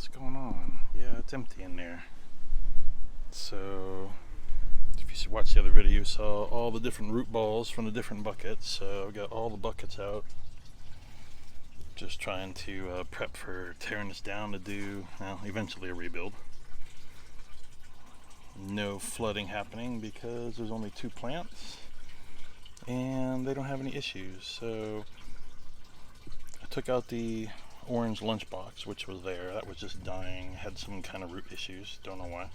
What's going on? Yeah, it's empty in there. So, if you watch the other video, you saw all the different root balls from the different buckets. So, I've got all the buckets out. Just trying to prep for tearing this down to do, well, eventually a rebuild. No flooding happening because there's only 2 plants and they don't have any issues. So, I took out the orange lunchbox, which was there. That was just dying, had some kind of root issues, don't know why.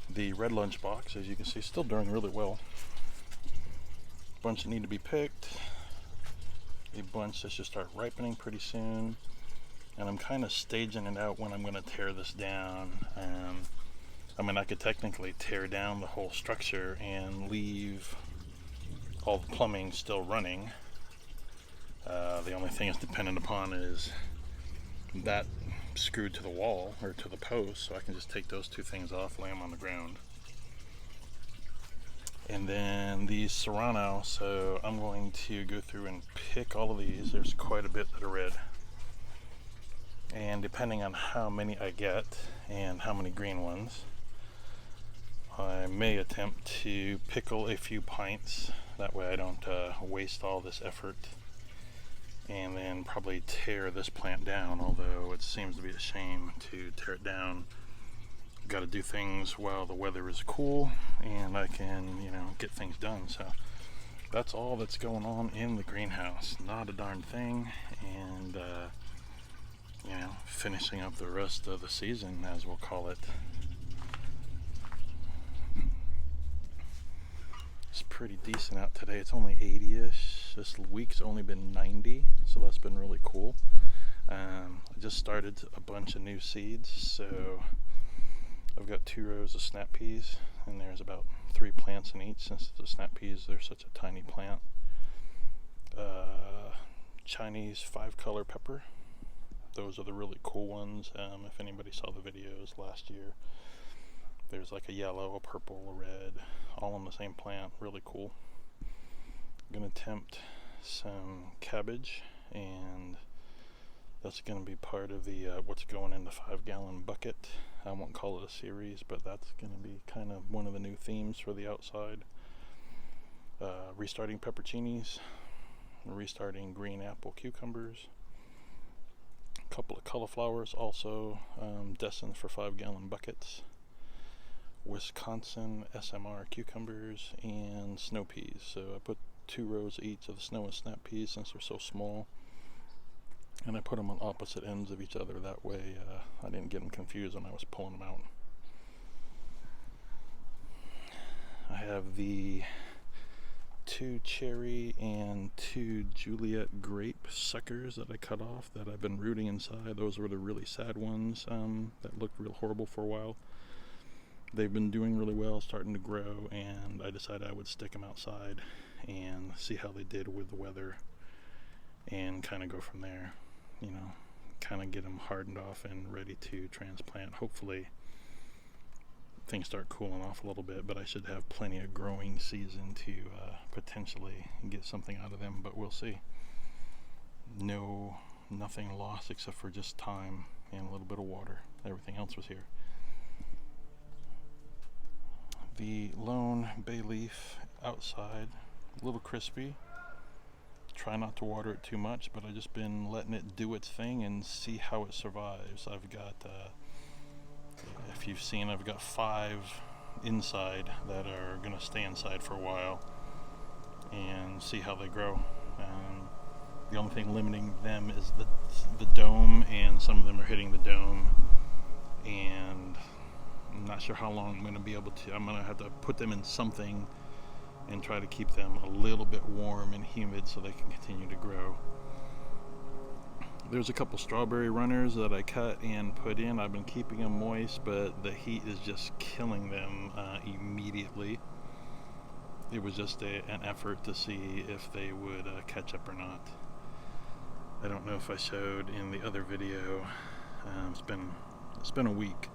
The red lunchbox, as you can see, still doing really well. A bunch that need to be picked, a bunch that should start ripening pretty soon, and I'm kind of staging it out when I'm going to tear this down. I mean, I could technically tear down the whole structure and leave all the plumbing still running. The only thing it's dependent upon is that screwed to the wall or to the post, so I can just take those 2 things off, lay them on the ground. And then these Serrano, so I'm going to go through and pick all of these. There's quite a bit that are red. And depending on how many I get and how many green ones, I may attempt to pickle a few pints. That way I don't waste all this effort. And then probably tear this plant down, although it seems to be a shame to tear it down. Got to do things while the weather is cool and I can, get things done. So that's all that's going on in the greenhouse. Not a darn thing. And, finishing up the rest of the season, as we'll call it. It's pretty decent out today. It's only 80-ish. This week's only been 90, so that's been really cool. I just started a bunch of new seeds, so I've got 2 rows of snap peas, and there's about 3 plants in each, since the snap peas, they're such a tiny plant. Chinese 5-color pepper. Those are the really cool ones. If anybody saw the videos last year, there's like a yellow, a purple, a red, all on the same plant. Really cool. I'm going to attempt some cabbage, and that's going to be part of the what's going in the 5-gallon bucket. I won't call it a series, but that's going to be kind of one of the new themes for the outside. Restarting pepperoncinis, restarting green apple cucumbers, a couple of cauliflowers also destined for 5-gallon buckets. Wisconsin SMR cucumbers and snow peas. So I put 2 rows each of the snow and snap peas since they're so small, and I put them on opposite ends of each other. That way I didn't get them confused when I was pulling them out. I have the 2 cherry and 2 Juliet grape suckers that I cut off that I've been rooting inside. Those were the really sad ones that looked real horrible for a while. They've been doing really well, starting to grow, and I decided I would stick them outside and see how they did with the weather and kind of go from there. Kind of get them hardened off and ready to transplant. Hopefully things start cooling off a little bit, but I should have plenty of growing season to potentially get something out of them, but we'll see. Nothing lost except for just time and a little bit of water. Everything else was here. The lone bay leaf outside, a little crispy. Try not to water it too much, but I've just been letting it do its thing and see how it survives. I've got, if you've seen, I've got 5 inside that are going to stay inside for a while and see how they grow. The only thing limiting them is the dome, and some of them are hitting the dome, and I'm not sure how long I'm going to be able to. I'm going to have to put them in something and try to keep them a little bit warm and humid so they can continue to grow. There's a couple strawberry runners that I cut and put in. I've been keeping them moist, but the heat is just killing them immediately. It was just an effort to see if they would catch up or not. I don't know if I showed in the other video. It's been a week.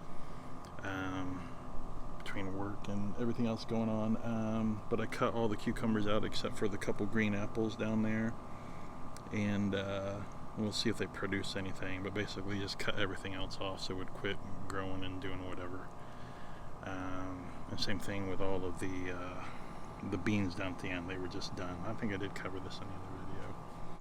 Between work and everything else going on, but I cut all the cucumbers out except for the couple green apples down there, and We'll see if they produce anything, but basically just cut everything else off so it would quit growing and doing whatever. And same thing with all of the beans down at the end. They were just done. I think I did cover this in the other video.